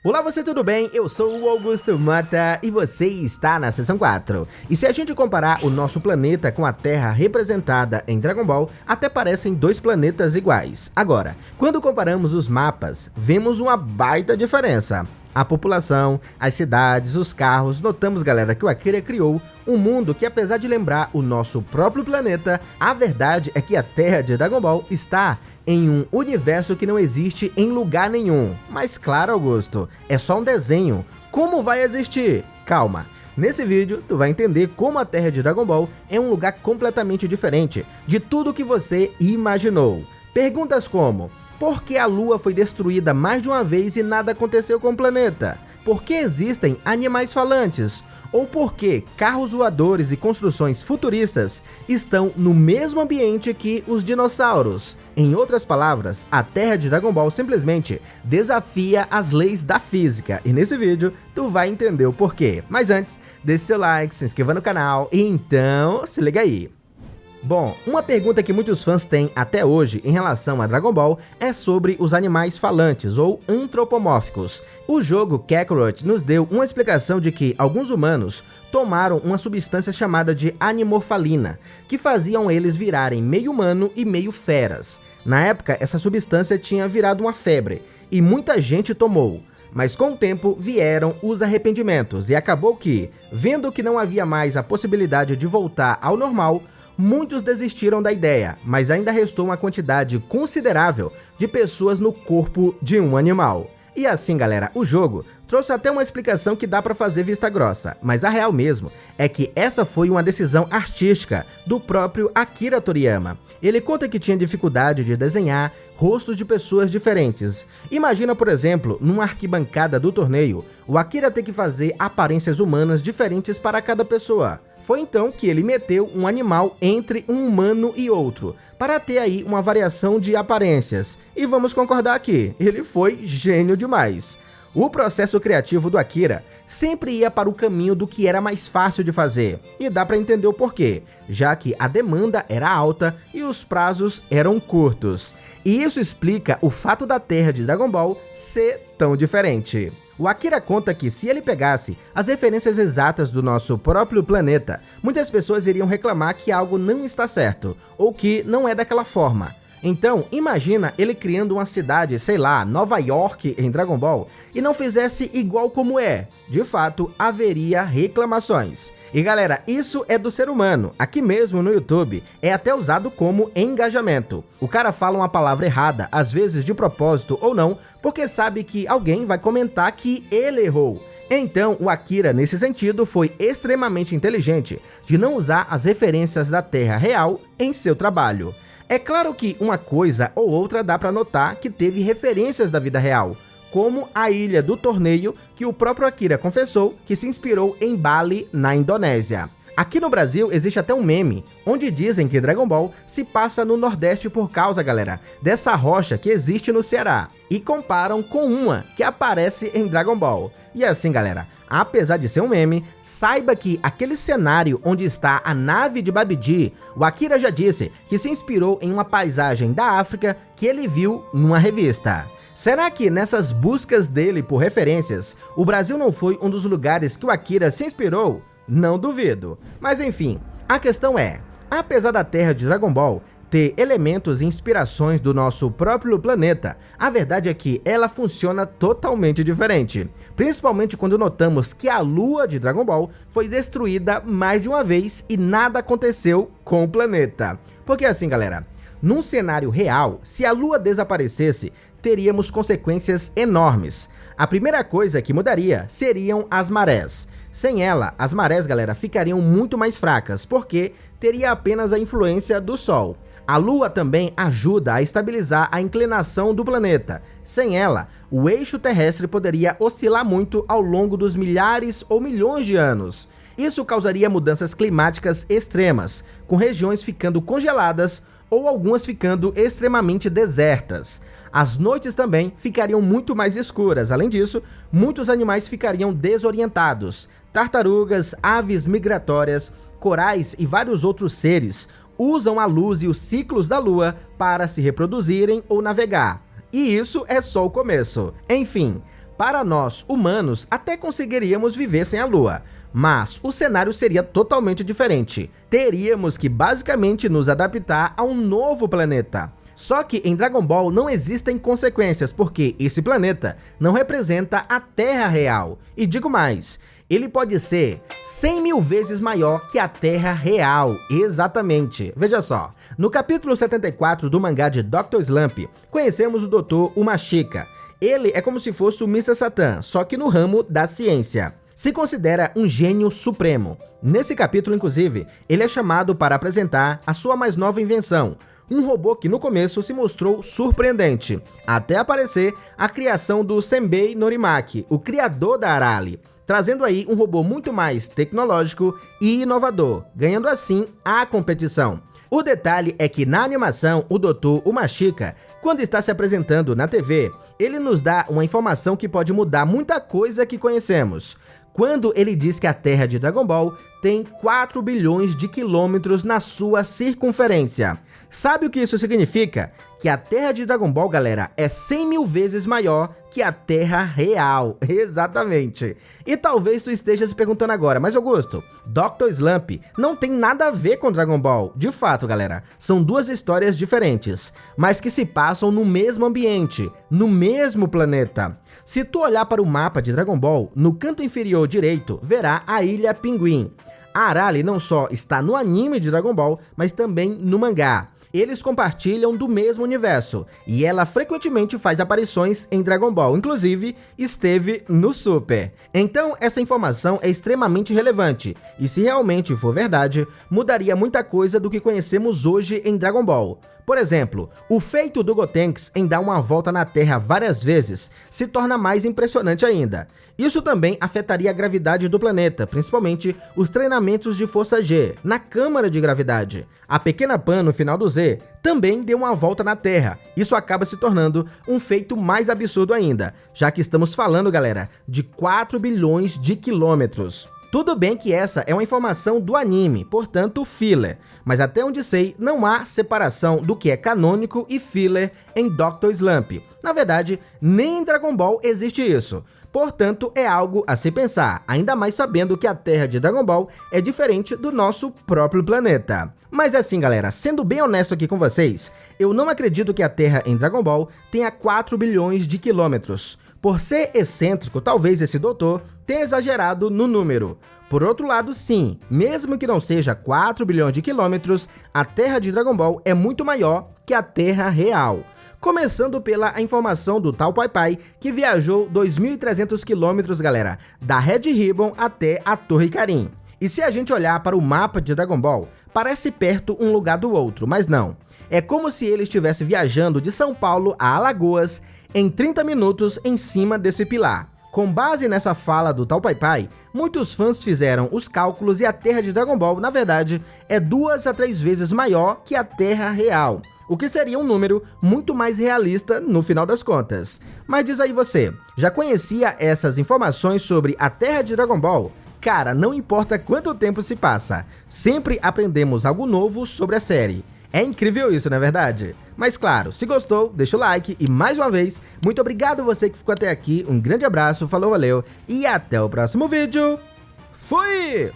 Olá, você, tudo bem? Eu sou o Augusto Mota e você está na Seção 4. E se a gente comparar o nosso planeta com a Terra representada em Dragon Ball, até parecem dois planetas iguais. Agora, quando comparamos os mapas, vemos uma baita diferença. A população, as cidades, os carros, notamos, galera, que o Akira criou um mundo que, apesar de lembrar o nosso próprio planeta, a verdade é que a Terra de Dragon Ball está em um universo que não existe em lugar nenhum. Mas claro, Augusto, é só um desenho. Como vai existir? Calma. Nesse vídeo, tu vai entender como a Terra de Dragon Ball é um lugar completamente diferente de tudo que você imaginou. Perguntas como: por que a Lua foi destruída mais de uma vez e nada aconteceu com o planeta? Por que existem animais falantes? Ou por que carros voadores e construções futuristas estão no mesmo ambiente que os dinossauros? Em outras palavras, a Terra de Dragon Ball simplesmente desafia as leis da física, e nesse vídeo tu vai entender o porquê. Mas antes, deixe seu like, se inscreva no canal e então se liga aí. Bom, uma pergunta que muitos fãs têm até hoje em relação a Dragon Ball é sobre os animais falantes ou antropomórficos. O jogo Kakarot nos deu uma explicação de que alguns humanos tomaram uma substância chamada de animorfalina, que faziam eles virarem meio humano e meio feras. Na época, essa substância tinha virado uma febre e muita gente tomou. Mas com o tempo vieram os arrependimentos e acabou que, vendo que não havia mais a possibilidade de voltar ao normal, muitos desistiram da ideia, mas ainda restou uma quantidade considerável de pessoas no corpo de um animal. E assim, galera, o jogo trouxe até uma explicação que dá pra fazer vista grossa, mas a real mesmo é que essa foi uma decisão artística do próprio Akira Toriyama. Ele conta que tinha dificuldade de desenhar rostos de pessoas diferentes. Imagina, por exemplo, numa arquibancada do torneio, o Akira ter que fazer aparências humanas diferentes para cada pessoa. Foi então que ele meteu um animal entre um humano e outro, para ter aí uma variação de aparências. E vamos concordar aqui, ele foi gênio demais. O processo criativo do Akira sempre ia para o caminho do que era mais fácil de fazer, e dá para entender o porquê, já que a demanda era alta e os prazos eram curtos. E isso explica o fato da Terra de Dragon Ball ser tão diferente. O Akira conta que se ele pegasse as referências exatas do nosso próprio planeta, muitas pessoas iriam reclamar que algo não está certo, ou que não é daquela forma. Então, imagina ele criando uma cidade, sei lá, Nova York em Dragon Ball, e não fizesse igual como é. De fato, haveria reclamações. E galera, isso é do ser humano. Aqui mesmo no YouTube, é até usado como engajamento. O cara fala uma palavra errada, às vezes de propósito ou não, porque sabe que alguém vai comentar que ele errou. Então, o Akira, nesse sentido, foi extremamente inteligente de não usar as referências da Terra real em seu trabalho. É claro que uma coisa ou outra dá para notar que teve referências da vida real, como a ilha do torneio, que o próprio Akira confessou que se inspirou em Bali, na Indonésia. Aqui no Brasil existe até um meme, onde dizem que Dragon Ball se passa no Nordeste por causa, galera, dessa rocha que existe no Ceará, e comparam com uma que aparece em Dragon Ball. E assim, galera, apesar de ser um meme, saiba que aquele cenário onde está a nave de Babidi, o Akira já disse que se inspirou em uma paisagem da África que ele viu numa revista. Será que nessas buscas dele por referências, o Brasil não foi um dos lugares que o Akira se inspirou? Não duvido. Mas enfim, a questão é, apesar da Terra de Dragon Ball ter elementos e inspirações do nosso próprio planeta, a verdade é que ela funciona totalmente diferente. Principalmente quando notamos que a Lua de Dragon Ball foi destruída mais de uma vez e nada aconteceu com o planeta. Porque assim, galera, num cenário real, se a Lua desaparecesse, teríamos consequências enormes. A primeira coisa que mudaria seriam as marés. Sem ela, as marés, galera, ficariam muito mais fracas, porque teria apenas a influência do Sol. A Lua também ajuda a estabilizar a inclinação do planeta. Sem ela, o eixo terrestre poderia oscilar muito ao longo dos milhares ou milhões de anos. Isso causaria mudanças climáticas extremas, com regiões ficando congeladas ou algumas ficando extremamente desertas. As noites também ficariam muito mais escuras. Além disso, muitos animais ficariam desorientados. Tartarugas, aves migratórias, corais e vários outros seres usam a luz e os ciclos da Lua para se reproduzirem ou navegar. E isso é só o começo. Enfim, Para nós, humanos, até conseguiríamos viver sem a Lua, mas o cenário seria totalmente diferente. Teríamos que basicamente nos adaptar a um novo planeta. Só que em Dragon Ball não existem consequências, porque esse planeta não representa a Terra real. E digo mais, ele pode ser 100 mil vezes maior que a Terra real, exatamente. Veja só, no capítulo 74 do mangá de Dr. Slump, conhecemos o Dr. Umashika. Ele é como se fosse o Mr. Satan, só que no ramo da ciência. Se considera um gênio supremo. Nesse capítulo, inclusive, ele é chamado para apresentar a sua mais nova invenção, um robô que no começo se mostrou surpreendente, até aparecer a criação do Senbei Norimaki, o criador da Arale, trazendo aí um robô muito mais tecnológico e inovador, ganhando assim a competição. O detalhe é que na animação, o Dr. Umashika, quando está se apresentando na TV, ele nos dá uma informação que pode mudar muita coisa que conhecemos. Quando ele diz que a Terra de Dragon Ball tem 4 bilhões de quilômetros na sua circunferência. Sabe o que isso significa? Que a Terra de Dragon Ball, galera, é 100 mil vezes maior que a Terra real. Exatamente. E talvez tu esteja se perguntando agora, mas Augusto, Dr. Slump não tem nada a ver com Dragon Ball. De fato, galera, são duas histórias diferentes, mas que se passam no mesmo ambiente, no mesmo planeta. Se tu olhar para o mapa de Dragon Ball, no canto inferior direito, verá a Ilha Pinguim. A Arale não só está no anime de Dragon Ball, mas também no mangá. Eles compartilham do mesmo universo, e ela frequentemente faz aparições em Dragon Ball, inclusive esteve no Super. Então essa informação é extremamente relevante, e se realmente for verdade, mudaria muita coisa do que conhecemos hoje em Dragon Ball. Por exemplo, o feito do Gotenks em dar uma volta na Terra várias vezes se torna mais impressionante ainda. Isso também afetaria a gravidade do planeta, principalmente os treinamentos de força G, na câmara de gravidade. A pequena Pan no final do Z também deu uma volta na Terra. Isso acaba se tornando um feito mais absurdo ainda, já que estamos falando, galera, de 4 bilhões de quilômetros. Tudo bem que essa é uma informação do anime, portanto filler, mas até onde sei não há separação do que é canônico e filler em Dr. Slump. Na verdade, nem em Dragon Ball existe isso. Portanto, é algo a se pensar, ainda mais sabendo que a Terra de Dragon Ball é diferente do nosso próprio planeta. Mas assim, galera, sendo bem honesto aqui com vocês, eu não acredito que a Terra em Dragon Ball tenha 4 bilhões de quilômetros. Por ser excêntrico, talvez esse doutor tenha exagerado no número. Por outro lado, sim, mesmo que não seja 4 bilhões de quilômetros, a Terra de Dragon Ball é muito maior que a Terra real. Começando pela informação do tal Pai Pai, que viajou 2.300 quilômetros, galera, da Red Ribbon até a Torre Karin. E se a gente olhar para o mapa de Dragon Ball, parece perto um lugar do outro, mas não. É como se ele estivesse viajando de São Paulo a Alagoas em 30 minutos em cima desse pilar. Com base nessa fala do tal Pai Pai, muitos fãs fizeram os cálculos e a Terra de Dragon Ball, na verdade, é 2 a 3 vezes maior que a Terra real, o que seria um número muito mais realista no final das contas. Mas diz aí você, já conhecia essas informações sobre a Terra de Dragon Ball? Cara, não importa quanto tempo se passa, sempre aprendemos algo novo sobre a série. É incrível isso, não é verdade? Mas claro, se gostou, deixa o like e mais uma vez, muito obrigado você que ficou até aqui, um grande abraço, falou, valeu e até o próximo vídeo. Fui!